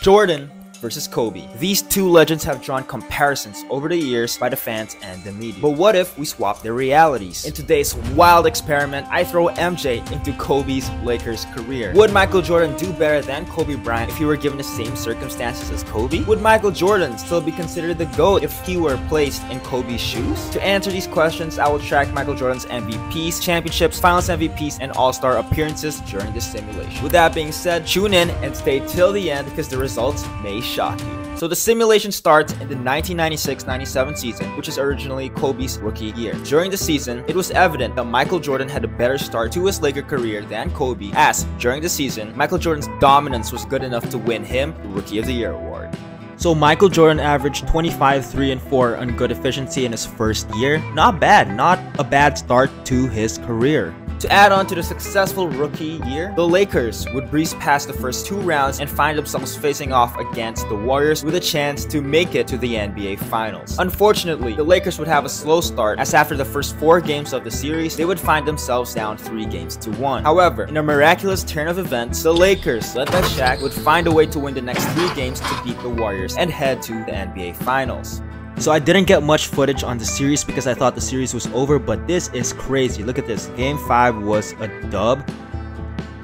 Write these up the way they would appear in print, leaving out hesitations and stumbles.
Jordan versus Kobe. These two legends have drawn comparisons over the years by the fans and the media. But what if we swap their realities? In today's wild experiment, I throw MJ into Kobe's Lakers career. Would Michael Jordan do better than Kobe Bryant if he were given the same circumstances as Kobe? Would Michael Jordan still be considered the GOAT if he were placed in Kobe's shoes? To answer these questions, I will track Michael Jordan's MVPs, championships, finals MVPs, and all-star appearances during this simulation. With that being said, tune in and stay till the end because the results may shock you. So the simulation starts in the 1996-97 season, which is originally Kobe's rookie year. During the season, it was evident that Michael Jordan had a better start to his Laker career than Kobe, as during the season, Michael Jordan's dominance was good enough to win him the Rookie of the Year award. So Michael Jordan averaged 25, 3, and 4 on good efficiency in his first year. Not bad, not a bad start to his career. To add on to the successful rookie year, the Lakers would breeze past the first two rounds and find themselves facing off against the Warriors with a chance to make it to the NBA Finals. Unfortunately, the Lakers would have a slow start, as after the first 4 games of the series, they would find themselves down 3-1. However, in a miraculous turn of events, the Lakers, led by Shaq, would find a way to win the next 3 games to beat the Warriors and head to the NBA Finals. So I didn't get much footage on the series because I thought the series was over, but this is crazy. Look at this. Game 5 was a dub.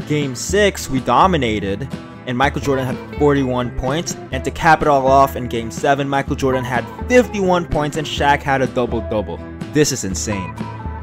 Game 6, we dominated, and Michael Jordan had 41 points. And to cap it all off, in Game 7, Michael Jordan had 51 points and Shaq had a double-double. This is insane.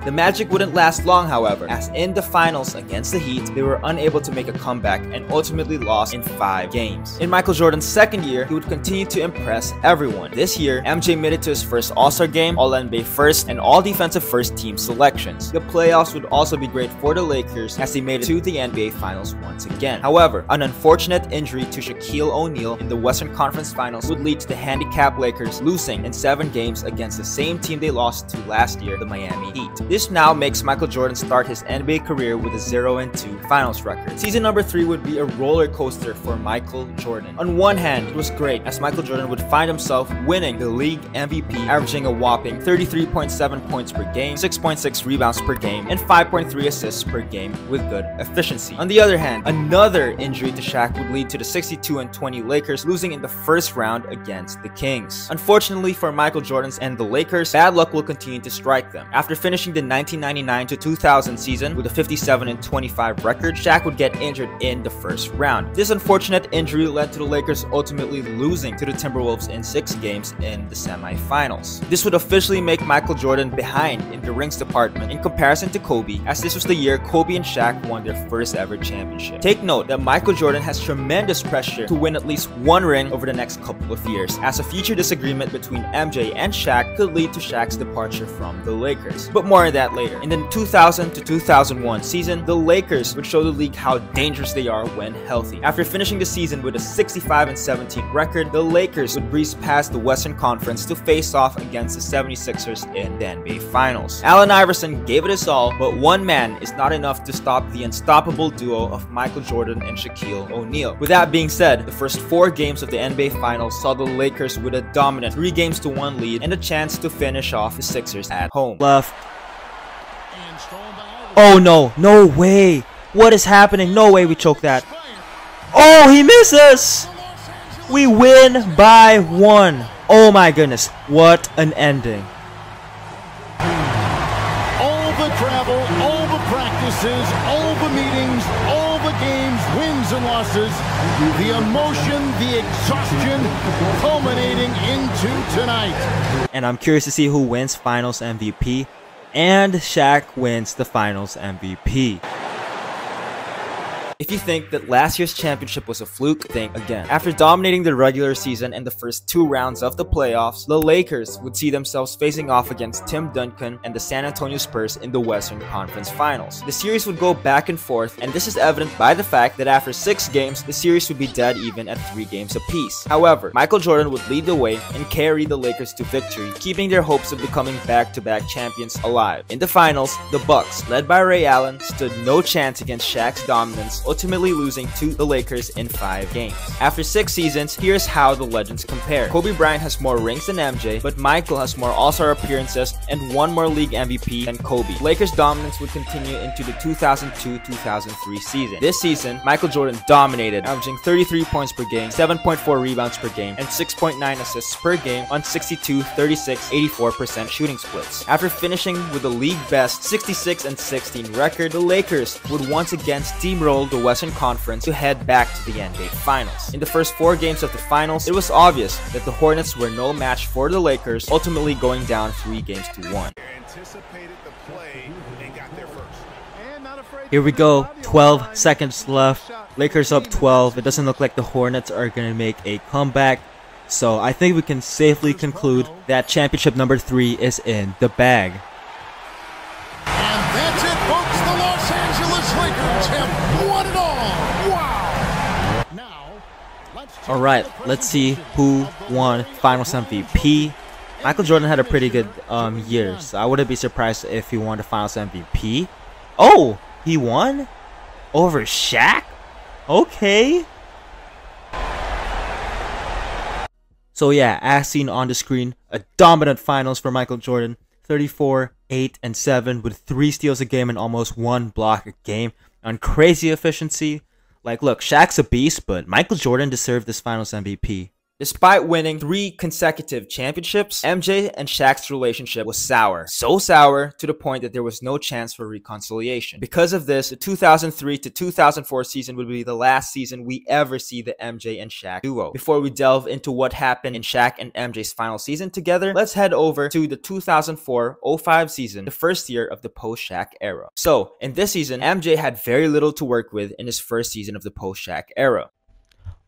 The magic wouldn't last long, however, as in the finals against the Heat, they were unable to make a comeback and ultimately lost in 5 games. In Michael Jordan's second year, he would continue to impress everyone. This year, MJ made it to his first All-Star game, All-NBA first, and All-Defensive first team selections. The playoffs would also be great for the Lakers as they made it to the NBA Finals once again. However, an unfortunate injury to Shaquille O'Neal in the Western Conference Finals would lead to the handicapped Lakers losing in 7 games against the same team they lost to last year, the Miami Heat. This now makes Michael Jordan start his NBA career with a 0-2 finals record. Season number 3 would be a roller coaster for Michael Jordan. On one hand, it was great as Michael Jordan would find himself winning the league MVP, averaging a whopping 33.7 points per game, 6.6 rebounds per game, and 5.3 assists per game with good efficiency. On the other hand, another injury to Shaq would lead to the 62-20 Lakers losing in the first round against the Kings. Unfortunately for Michael Jordan's and the Lakers, bad luck will continue to strike them. After finishing the 1999-2000 season with a 57-25 record, Shaq would get injured in the first round. This unfortunate injury led to the Lakers ultimately losing to the Timberwolves in 6 games in the semifinals. This would officially make Michael Jordan behind in the rings department in comparison to Kobe, as this was the year Kobe and Shaq won their first ever championship. Take note that Michael Jordan has tremendous pressure to win at least 1 ring over the next couple of years, as a future disagreement between MJ and Shaq could lead to Shaq's departure from the Lakers. But more on that later. In the 2000-2001 season, the Lakers would show the league how dangerous they are when healthy. After finishing the season with a 65-17 record, the Lakers would breeze past the Western Conference to face off against the 76ers in the NBA Finals. Allen Iverson gave it his all, but one man is not enough to stop the unstoppable duo of Michael Jordan and Shaquille O'Neal. With that being said, the first 4 games of the NBA Finals saw the Lakers with a dominant 3-1 lead and a chance to finish off the Sixers at home. Left. Oh no, no way. What is happening? No way we choke that. Oh, he misses. We win by 1. Oh my goodness, what an ending. All the travel, all the practices, all the meetings, all the games, wins and losses, the emotion, the exhaustion culminating into tonight. And I'm curious to see who wins Finals MVP. And Shaq wins the Finals MVP. If you think that last year's championship was a fluke, think again. After dominating the regular season and the first 2 rounds of the playoffs, the Lakers would see themselves facing off against Tim Duncan and the San Antonio Spurs in the Western Conference Finals. The series would go back and forth, and this is evident by the fact that after 6 games, the series would be dead even at 3 games apiece. However, Michael Jordan would lead the way and carry the Lakers to victory, keeping their hopes of becoming back-to-back champions alive. In the finals, the Bucks, led by Ray Allen, stood no chance against Shaq's dominance, ultimately losing to the Lakers in 5 games. After 6 seasons, here's how the legends compare. Kobe Bryant has more rings than MJ, but Michael has more All-Star appearances and 1 more league MVP than Kobe. Lakers' dominance would continue into the 2002-2003 season. This season, Michael Jordan dominated, averaging 33 points per game, 7.4 rebounds per game, and 6.9 assists per game on 62, 36, 84% shooting splits. After finishing with the league best 66-16 record, the Lakers would once again steamroll the Western Conference to head back to the NBA Finals. In the first 4 games of the Finals, it was obvious that the Hornets were no match for the Lakers, ultimately going down 3-1. Here we go, 12 seconds left, Lakers up 12. It doesn't look like the Hornets are going to make a comeback, so I think we can safely conclude that championship number 3 is in the bag. And that's it, folks. The Los Angeles Lakers have won it all. Wow. Now, alright, let's see who won Finals MVP. Michael Jordan had a pretty good year, so I wouldn't be surprised if he won the Finals MVP. Oh, he won? Over Shaq? Okay. So yeah, as seen on the screen, a dominant Finals for Michael Jordan. 34, 8, and 7 with 3 steals a game and almost 1 block a game on crazy efficiency. Like, look, Shaq's a beast, but Michael Jordan deserved this Finals MVP. Despite winning 3 consecutive championships, MJ and Shaq's relationship was sour. So sour to the point that there was no chance for reconciliation. Because of this, the 2003 to 2004 season would be the last season we ever see the MJ and Shaq duo. Before we delve into what happened in Shaq and MJ's final season together, let's head over to the 2004-05 season, the first year of the post-Shaq era. So, in this season, MJ had very little to work with in his first season of the post-Shaq era.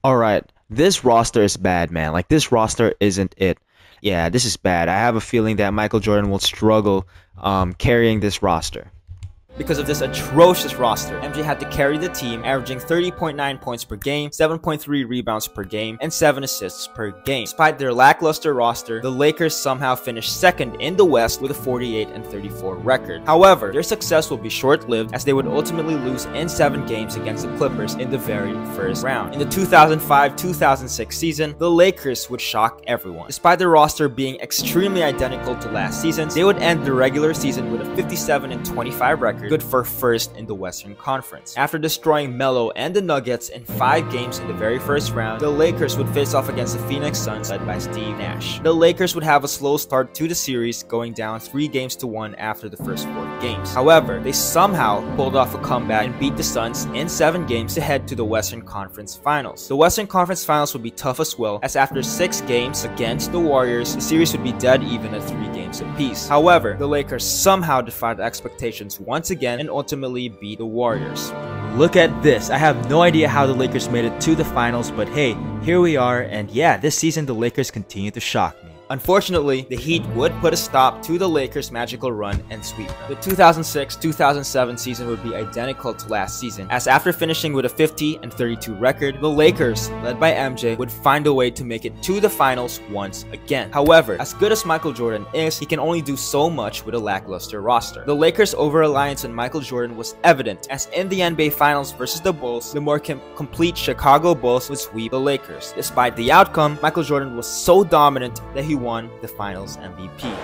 Alright, this roster is bad, man. Like, this roster isn't it. Yeah, this is bad. I have a feeling that Michael Jordan will struggle carrying this roster. Because of this atrocious roster, MJ had to carry the team, averaging 30.9 points per game, 7.3 rebounds per game, and 7 assists per game. Despite their lackluster roster, the Lakers somehow finished second in the West with a 48-34 record. However, their success will be short-lived as they would ultimately lose in 7 games against the Clippers in the very first round. In the 2005-2006 season, the Lakers would shock everyone. Despite their roster being extremely identical to last season's, they would end the regular season with a 57-25 record, good for first in the Western Conference. After destroying Melo and the Nuggets in 5 games in the very first round, the Lakers would face off against the Phoenix Suns led by Steve Nash. The Lakers would have a slow start to the series, going down 3-1 after the first 4 games. However, they somehow pulled off a comeback and beat the Suns in 7 games to head to the Western Conference Finals. The Western Conference Finals would be tough as well, as after 6 games against the Warriors, the series would be dead even at 3 games apiece. However, the Lakers somehow defied expectations once again and ultimately beat the Warriors. Look at this. I have no idea how the Lakers made it to the finals, but hey, here we are, and yeah, this season the Lakers continue to shock me. Unfortunately, the Heat would put a stop to the Lakers' magical run and sweep them. The 2006-2007 season would be identical to last season, as after finishing with a 50-32 record, the Lakers, led by MJ, would find a way to make it to the finals once again. However, as good as Michael Jordan is, he can only do so much with a lackluster roster. The Lakers' over-reliance on Michael Jordan was evident, as in the NBA Finals versus the Bulls, the more complete Chicago Bulls would sweep the Lakers. Despite the outcome, Michael Jordan was so dominant that he won the Finals MVP.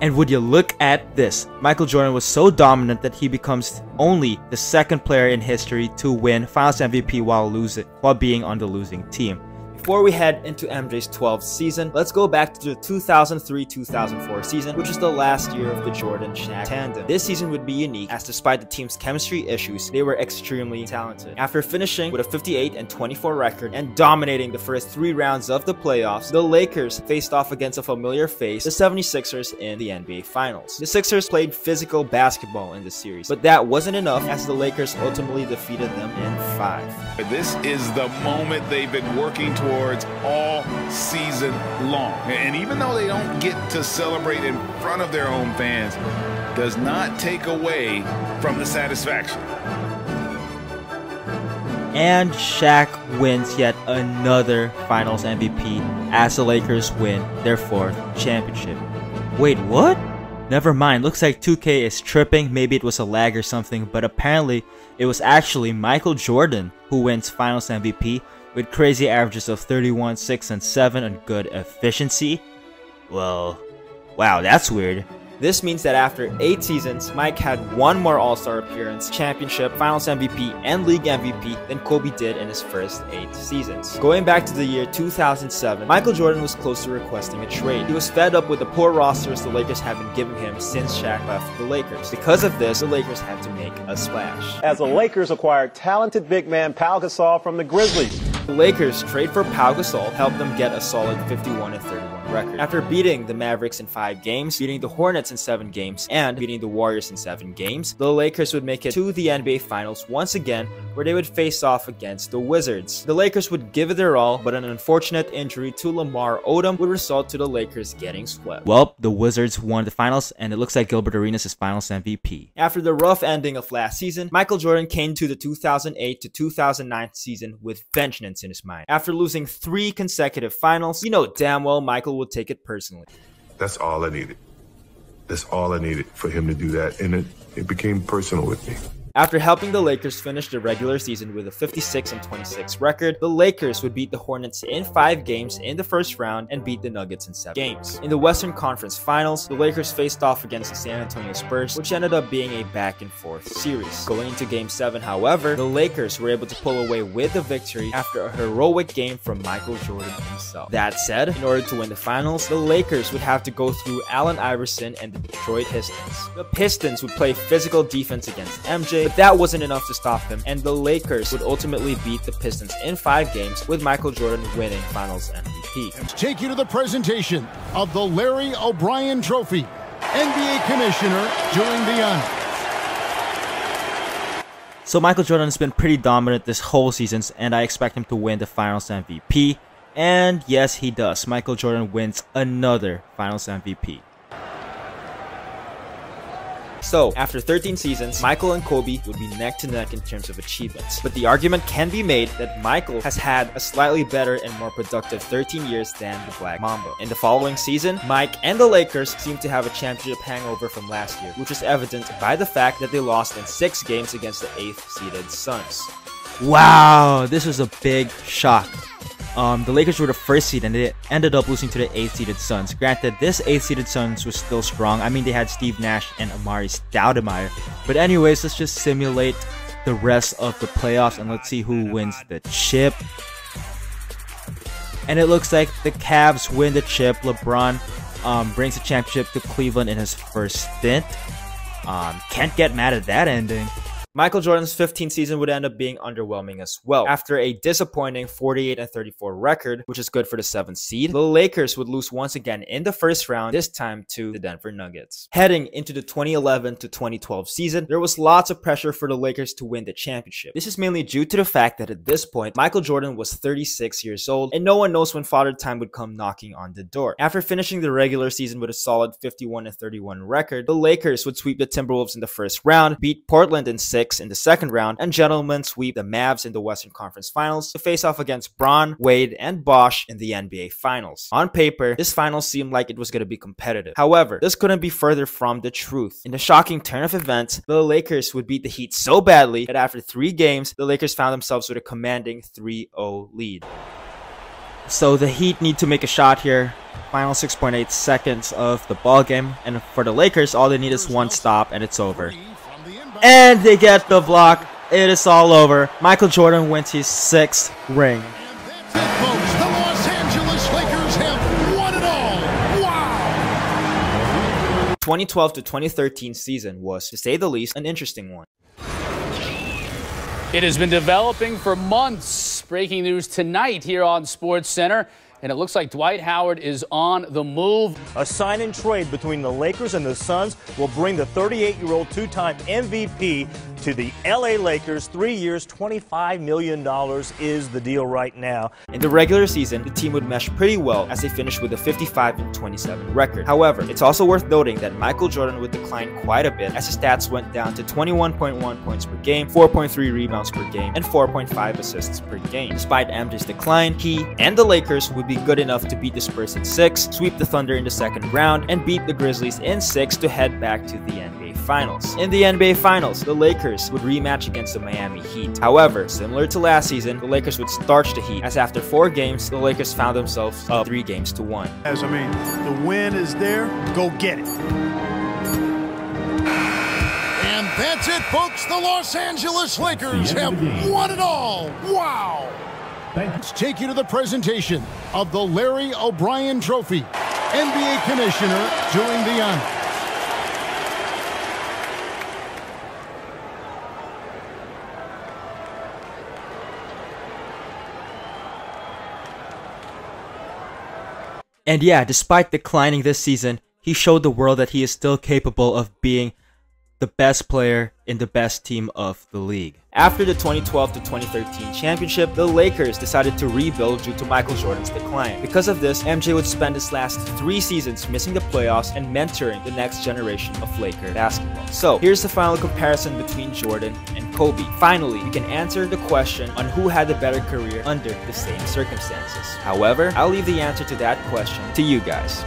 And would you look at this? Michael Jordan was so dominant that he becomes only the 2nd player in history to win Finals MVP while being on the losing team. Before we head into MJ's 12th season, let's go back to the 2003-2004 season, which is the last year of the Jordan-Shaq tandem. This season would be unique, as despite the team's chemistry issues, they were extremely talented. After finishing with a 58-24 record and dominating the first 3 rounds of the playoffs, the Lakers faced off against a familiar face, the 76ers in the NBA Finals. The Sixers played physical basketball in this series, but that wasn't enough, as the Lakers ultimately defeated them in 5. This is the moment they've been working towards all season long. And even though they don't get to celebrate in front of their home fans, does not take away from the satisfaction. And Shaq wins yet another Finals MVP as the Lakers win their 4th championship. Wait, what? Never mind, looks like 2K is tripping, maybe it was a lag or something, but apparently it was actually Michael Jordan who wins Finals MVP with crazy averages of 31, 6, and 7 and good efficiency. Well, wow, that's weird. This means that after 8 seasons, Mike had one more All-Star appearance, championship, Finals MVP, and League MVP than Kobe did in his first 8 seasons. Going back to the year 2007, Michael Jordan was close to requesting a trade. He was fed up with the poor rosters the Lakers had been giving him since Shaq left the Lakers. Because of this, the Lakers had to make a splash. As the Lakers acquired talented big man Pau Gasol from the Grizzlies. The Lakers' trade for Pau Gasol helped them get a solid 51-31 record. After beating the Mavericks in 5 games, beating the Hornets in 7 games, and beating the Warriors in 7 games, the Lakers would make it to the NBA Finals once again, where they would face off against the Wizards. The Lakers would give it their all, but an unfortunate injury to Lamar Odom would result to the Lakers getting swept. Well, the Wizards won the finals, and it looks like Gilbert Arenas is Finals MVP. After the rough ending of last season, Michael Jordan came to the 2008 to 2009 season with vengeance in his mind. After losing 3 consecutive finals, you know damn well Michael would take it personally. That's all I needed. That's all I needed for him to do that, and it became personal with me. After helping the Lakers finish the regular season with a 56-26 record, the Lakers would beat the Hornets in 5 games in the first round and beat the Nuggets in 7 games. In the Western Conference Finals, the Lakers faced off against the San Antonio Spurs, which ended up being a back-and-forth series. Going into Game 7, however, the Lakers were able to pull away with the victory after a heroic game from Michael Jordan himself. That said, in order to win the finals, the Lakers would have to go through Allen Iverson and the Detroit Pistons. The Pistons would play physical defense against MJ, but that wasn't enough to stop him, and the Lakers would ultimately beat the Pistons in 5 games, with Michael Jordan winning Finals MVP. Take you to the presentation of the Larry O'Brien Trophy, NBA Commissioner during the honor. So Michael Jordan has been pretty dominant this whole season, and I expect him to win the Finals MVP. And yes, he does. Michael Jordan wins another Finals MVP. So, after 13 seasons, Michael and Kobe would be neck to neck in terms of achievements. But the argument can be made that Michael has had a slightly better and more productive 13 years than the Black Mamba. In the following season, Mike and the Lakers seem to have a championship hangover from last year, which is evident by the fact that they lost in 6 games against the 8th-seeded Suns. Wow, this was a big shock. The Lakers were the 1st seed and they ended up losing to the 8th-seeded Suns. Granted, this 8th-seeded Suns was still strong. I mean, they had Steve Nash and Amari Stoudemire. But anyways, let's just simulate the rest of the playoffs and let's see who wins the chip. And it looks like the Cavs win the chip. LeBron brings the championship to Cleveland in his first stint. Can't get mad at that ending. Michael Jordan's 15th season would end up being underwhelming as well. After a disappointing 48-34 record, which is good for the 7th seed, the Lakers would lose once again in the first round, this time to the Denver Nuggets. Heading into the 2011 to 2012 season, there was lots of pressure for the Lakers to win the championship. This is mainly due to the fact that at this point, Michael Jordan was 36 years old, and no one knows when Father Time would come knocking on the door. After finishing the regular season with a solid 51-31 record, the Lakers would sweep the Timberwolves in the first round, beat Portland in 6 in the second round, and gentlemen sweep the Mavs in the Western Conference Finals to face off against Bron, Wade, and Bosh in the NBA Finals. On paper, this finals seemed like it was going to be competitive. However, this couldn't be further from the truth. In a shocking turn of events, the Lakers would beat the Heat so badly that after 3 games, the Lakers found themselves with a commanding 3-0 lead. So the Heat need to make a shot here. Final 6.8 seconds of the ball game, and for the Lakers, all they need is 1 stop and it's over. And they get the block. It is all over. Michael Jordan wins his 6th ring. And that's it, folks. The Los Angeles Lakers have won it all. Wow! 2012 to 2013 season was, to say the least, an interesting one. It has been developing for months. Breaking news tonight here on SportsCenter. And it looks like Dwight Howard is on the move. A sign-in trade between the Lakers and the Suns will bring the 38-year-old 2-time MVP to the LA Lakers. 3 years, $25 million is the deal right now. In the regular season, the team would mesh pretty well as they finished with a 55-27 record. However, it's also worth noting that Michael Jordan would decline quite a bit as his stats went down to 21.1 points per game, 4.3 rebounds per game, and 4.5 assists per game. Despite MJ's decline, he and the Lakers would be good enough to beat the Spurs in 6, sweep the Thunder in the second round, and beat the Grizzlies in 6 to head back to the NBA Finals. In the NBA Finals, the Lakers would rematch against the Miami Heat. However, similar to last season, the Lakers would starch the Heat, as after 4 games, the Lakers found themselves up 3 games to 1. As I mean, the win is there, go get it. And that's it, folks. The Los Angeles Lakers have won it all. Wow! Let's take you to the presentation of the Larry O'Brien Trophy. NBA Commissioner doing the honors. And yeah, despite declining this season, he showed the world that he is still capable of being the best player in the best team of the league. After the 2012 to 2013 championship, the Lakers decided to rebuild due to Michael Jordan's decline. Because of this, MJ would spend his last 3 seasons missing the playoffs and mentoring the next generation of Laker basketball. So, here's the final comparison between Jordan and Kobe. Finally, we can answer the question on who had the better career under the same circumstances. However, I'll leave the answer to that question to you guys.